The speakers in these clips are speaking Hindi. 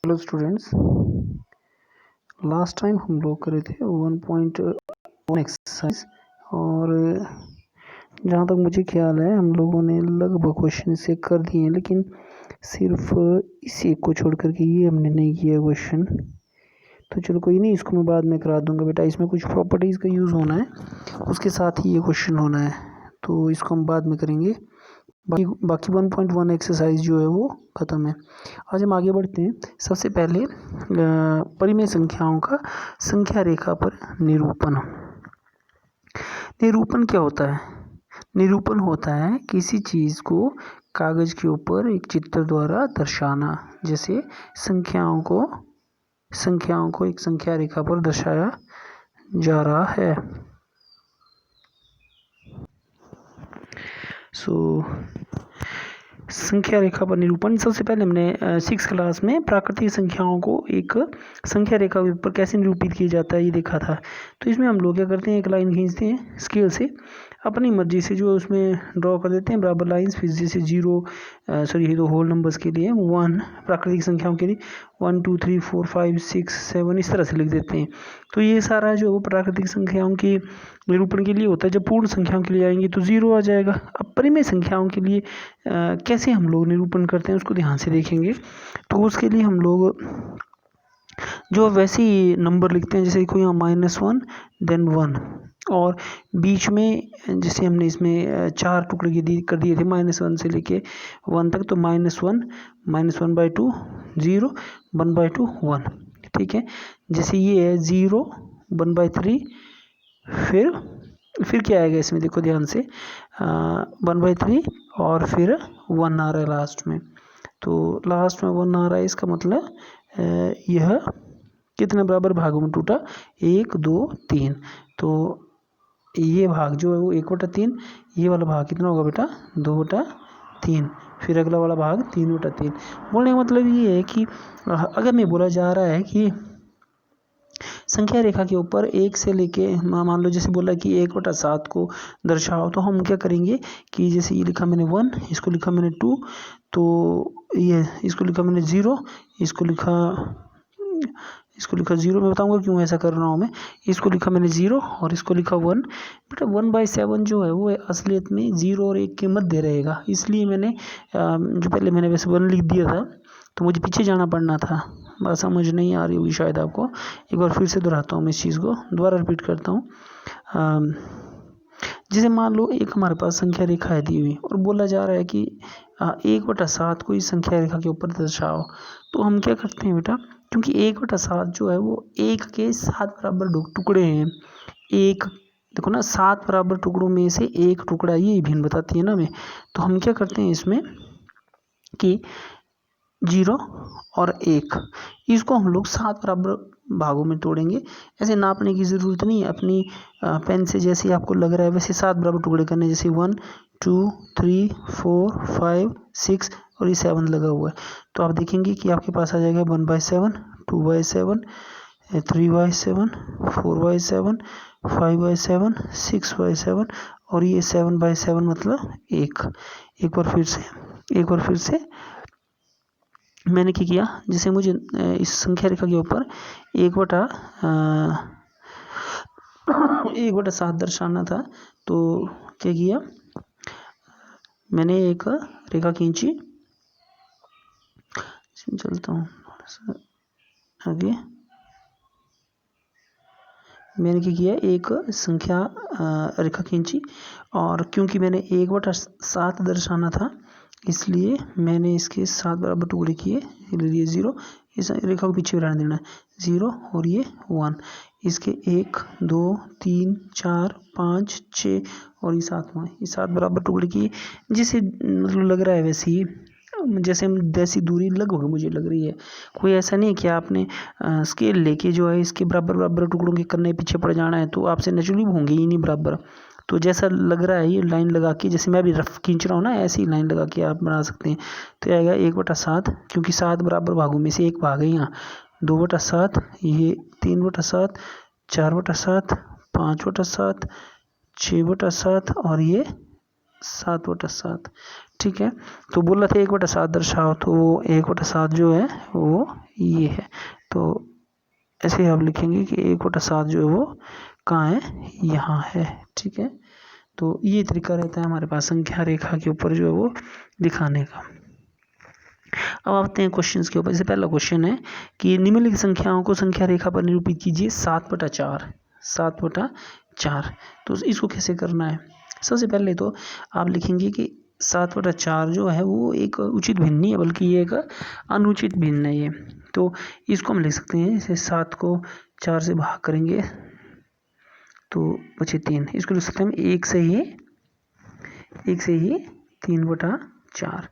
हेलो स्टूडेंट्स, लास्ट टाइम हम लोग करे थे 1.1 एक्सरसाइज और जहाँ तक मुझे ख्याल है हम लोगों ने लगभग क्वेश्चन इसे कर दिए हैं, लेकिन सिर्फ इस एक को छोड़ करके ये हमने नहीं किया क्वेश्चन। तो चलो कोई नहीं, इसको मैं बाद में करा दूंगा बेटा। इसमें कुछ प्रॉपर्टीज़ का यूज़ होना है, उसके साथ ही ये क्वेश्चन होना है, तो इसको हम बाद में करेंगे। बाकी 1.1 एक्सरसाइज जो है वो ख़त्म है। आज हम आगे बढ़ते हैं। सबसे पहले परिमेय संख्याओं का संख्या रेखा पर निरूपण। निरूपण क्या होता है? निरूपण होता है किसी चीज़ को कागज़ के ऊपर एक चित्र द्वारा दर्शाना। जैसे संख्याओं को एक संख्या रेखा पर दर्शाया जा रहा है। संख्या रेखा पर निरूपण। सबसे पहले हमने 6 क्लास में प्राकृतिक संख्याओं को एक संख्या रेखा के ऊपर कैसे निरूपित किया जाता है ये देखा था। तो इसमें हम लोग क्या करते हैं, एक लाइन खींचते हैं स्केल से, अपनी मर्जी से जो उसमें ड्रॉ कर देते हैं बराबर लाइंस। फिर जैसे ये तो होल नंबर्स के लिए 1, प्राकृतिक संख्याओं के लिए 1 2 3 4 5 6 7 इस तरह से लिख देते हैं। तो ये सारा जो प्राकृतिक संख्याओं के निरूपण के लिए होता है। जब पूर्ण संख्याओं के लिए आएंगे तो 0 आ जाएगा। अब परिमेय संख्याओं के लिए कैसे हम लोग निरूपण करते हैं उसको ध्यान से देखेंगे। तो उसके लिए हम लोग जो वैसे ही नंबर लिखते हैं, जैसे देखो यहाँ -1 देन 1, और बीच में जैसे हमने इसमें 4 टुकड़े कर दिए थे -1 से लेके 1 तक, तो -1 -1/2 0 1/2 1। ठीक है, जैसे ये है 0 1/3, फिर क्या आएगा इसमें देखो ध्यान से 1/3 और फिर 1 आ रहा है लास्ट में। तो लास्ट में 1 आ रहा है, इसका मतलब यह कितने बराबर भागों में टूटा? 1 2 3। तो ये भाग जो है वो 1/3, ये वाला भाग कितना होगा बेटा? 2/3। फिर अगला वाला भाग 3/3। बोलने का मतलब ये है कि अगर मैं बोला जा रहा है कि संख्या रेखा के ऊपर 1 से लेके मान लो जैसे बोला कि 1/7 को दर्शाओ, तो हम क्या करेंगे कि जैसे ये लिखा मैंने 1, इसको लिखा मैंने 2, तो ये इसको लिखा मैंने 0, इसको लिखा 0। मैं बताऊंगा क्यों ऐसा कर रहा हूँ मैं। इसको लिखा मैंने 0 और इसको लिखा 1। बेटा 1/7 जो है वो असलियत में 0 और 1 के मध्य रहेगा, इसलिए मैंने जो पहले मैंने वैसे 1 लिख दिया था, तो मुझे पीछे जाना पड़ना था। बात समझ नहीं आ रही होगी शायद आपको। एक बार फिर से दोहराता हूँ मैं इस चीज़ को, दोबारा रिपीट करता हूँ। जैसे मान लो एक हमारे पास संख्या रेखा है दी हुई और बोला जा रहा है कि 1/7 को इस संख्या रेखा के ऊपर दर्शाओ। तो हम क्या करते हैं बेटा, क्योंकि 1/7 जो है वो 1 के 7 बराबर टुकड़े हैं। एक देखो ना, 7 बराबर टुकड़ों में से एक टुकड़ा, ये भिन्न बताती है ना हमें। तो हम क्या करते हैं इसमें कि 0 और 1, इसको हम लोग 7 बराबर भागों में तोड़ेंगे। ऐसे नापने की ज़रूरत नहीं है, अपनी पेन से जैसे आपको लग रहा है वैसे 7 बराबर टुकड़े करने। जैसे 1 2 3 4 5 6 और ये 7 लगा हुआ है, तो आप देखेंगे कि आपके पास आ जाएगा 1/7 2/7 3/7 4/7 5/7 6/7 और ये 7/7 मतलब 1। एक बार फिर से मैंने क्या किया, जैसे मुझे इस संख्या रेखा के ऊपर 1/7 दर्शाना था, तो क्या किया, मैंने एक रेखा खींची। चलता हूँ आगे। मैंने क्या किया, एक संख्या रेखा खींची, और क्योंकि मैंने 1/7 दर्शाना था इसलिए मैंने इसके 7 बराबर टुकड़े किए, लिए 0। इस रेखा को पीछे रहने देना, 0 और ये 1। इसके 1 2 3 4 5 6 और ये 7वां, ये 7 बराबर टुकड़े किए। जैसे मतलब लग रहा है वैसे ही, जैसी दूरी लगभग मुझे लग रही है। कोई ऐसा नहीं है कि आपने स्केल लेके जो है इसके बराबर टुकड़ों के करने पीछे पड़ जाना है, तो आपसे नेचुरली होंगे ही नहीं बराबर। तो जैसा लग रहा है ये लाइन लगा के, जैसे मैं अभी रफ खींच रहा हूँ ना, ऐसी लाइन लगा के आप बना सकते हैं। तो आएगा 1/7, क्योंकि 7 बराबर भागों में से एक भाग है यहाँ, 2/7, ये 3/7 4/7 5/7 6/7 और ये 7/7। ठीक है। तो बोला था 1/7 दर्शाओ, तो वो 1/7 जो है वो ये है। तो ऐसे आप लिखेंगे कि 1/7 जो है वो कहाँ है, यहाँ है। ठीक है, तो ये तरीका रहता है हमारे पास संख्या रेखा के ऊपर जो है वो दिखाने का। अब आते हैं क्वेश्चंस के ऊपर। जैसे पहला क्वेश्चन है कि निम्नलिखित संख्याओं को संख्या रेखा पर निरूपित कीजिए 7/4। 7/4, तो इसको कैसे करना है? सबसे पहले तो आप लिखेंगे कि 7/4 जो है वो एक उचित भिन्न नहीं है, बल्कि ये एक अनुचित भिन्न है ये। तो इसको हम लिख सकते हैं, जैसे 7 को 4 से भाग करेंगे तो बचे 3। इसको लिख सकते हैं हम 1 से ही 3/4।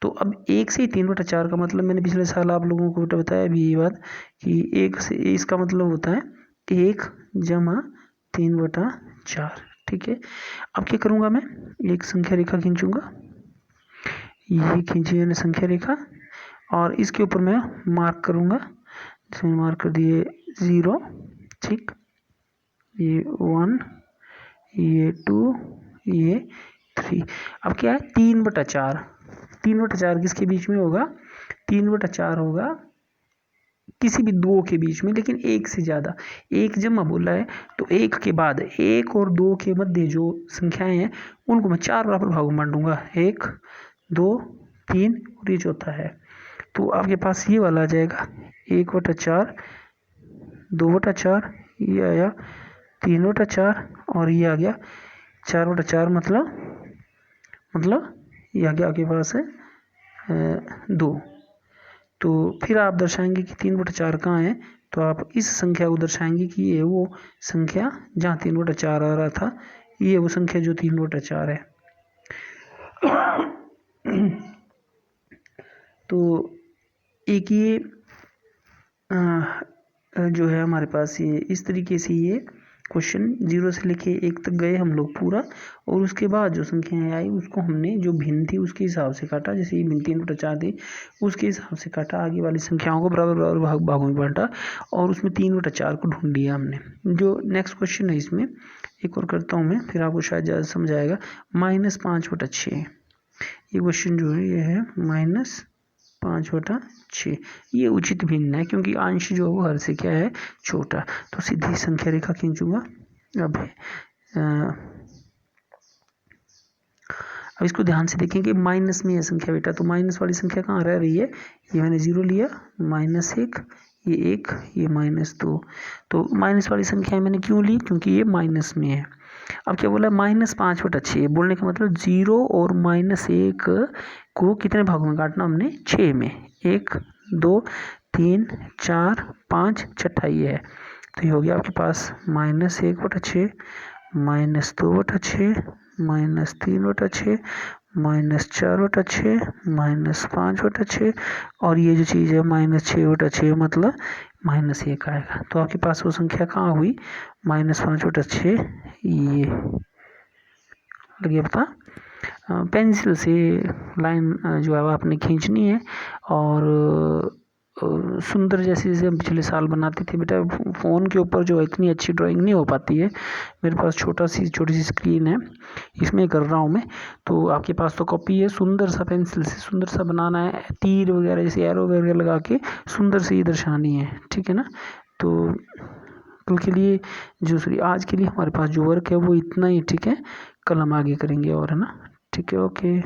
तो अब 1 से ही 3/4 का मतलब मैंने पिछले साल आप लोगों को बताया भी ये बात कि 1 से इसका मतलब होता है 1 जमा 3/4। ठीक है, अब क्या करूँगा मैं, एक संख्या रेखा खींचूँगा, ये खींची मैंने संख्या रेखा, और इसके ऊपर मैं मार्क करूँगा। इसमें मार्क कर दिए 0, ठीक, ये 1, ये 2, ये 3। अब क्या है 3/4। 3/4 किसके बीच में होगा? 3/4 होगा किसी भी दो के बीच में, लेकिन एक से ज़्यादा। एक जमा बोला है तो एक के बाद 1 और 2 के मध्य जो संख्याएं हैं उनको मैं 4 बराबर भागों में बांट दूंगा, 1, 2, 3 और ये चौथा है। तो आपके पास ये वाला आ जाएगा 1/4, 2/4, ये आया 3/4 और ये आ गया 4/4, मतलब ये आ गया आपके पास है 2। तो फिर आप दर्शाएंगे कि 3/4 कहाँ है, तो आप इस संख्या को दर्शाएंगे कि ये वो संख्या जहाँ 3/4 आ रहा था, ये वो संख्या जो 3/4 है। तो एक ये जो है हमारे पास ये इस तरीके से ये क्वेश्चन 0 से लेके 1 तक गए हम लोग पूरा, और उसके बाद जो संख्याएं आई उसको हमने जो भिन्न थी उसके हिसाब से काटा। जैसे ये भिन्न 3/4 थी उसके हिसाब से काटा, आगे वाली संख्याओं को बराबर बराबर भागों में बांटा और उसमें 3/4 को ढूंढ लिया हमने। जो नेक्स्ट क्वेश्चन है इसमें एक और करता हूँ मैं, फिर आपको शायद ज़्यादा समझ आएगा। -5/6 ये क्वेश्चन जो है ये है -5/6। ये उचित भिन्न है क्योंकि अंश जो है वो हर से क्या है, छोटा। तो सीधी संख्या रेखा खींचूंगा। अब इसको ध्यान से देखें कि माइनस में है संख्या बेटा, तो माइनस वाली संख्या कहाँ रह रही है, ये मैंने 0 लिया, -1, ये 1, ये -2। तो माइनस वाली संख्या मैंने क्यों ली, क्योंकि ये माइनस में है। अब क्या बोला, -5/6 बोलने का मतलब 0 और -1 को कितने भागों में काटना हमने, 6 में। 1, 2, 3, 4, 5, छठा ये है। तो ये हो गया आपके पास -1/6, -2/6, -3/6, -4/6, -5/6, और ये जो चीज़ है -6/6 मतलब -1 आएगा। तो आपके पास वो संख्या कहाँ हुई, -5/6। ये लगे पता। पेंसिल से लाइन जो है आपने खींचनी है, और सुंदर जैसे हम पिछले साल बनाते थे बेटा। फ़ोन के ऊपर जो इतनी अच्छी ड्राइंग नहीं हो पाती है, मेरे पास छोटी सी स्क्रीन है, इसमें कर रहा हूँ मैं। तो आपके पास तो कॉपी है, सुंदर सा पेंसिल से सुंदर सा बनाना है, तीर वगैरह जैसे एरो वगैरह लगा के सुंदर से ही दर्शानी है, ठीक है ना। तो कल के लिए आज के लिए हमारे पास जो वर्क है वो इतना ही, ठीक है। कल हम आगे करेंगे और, है ना, ठीक है, ओके।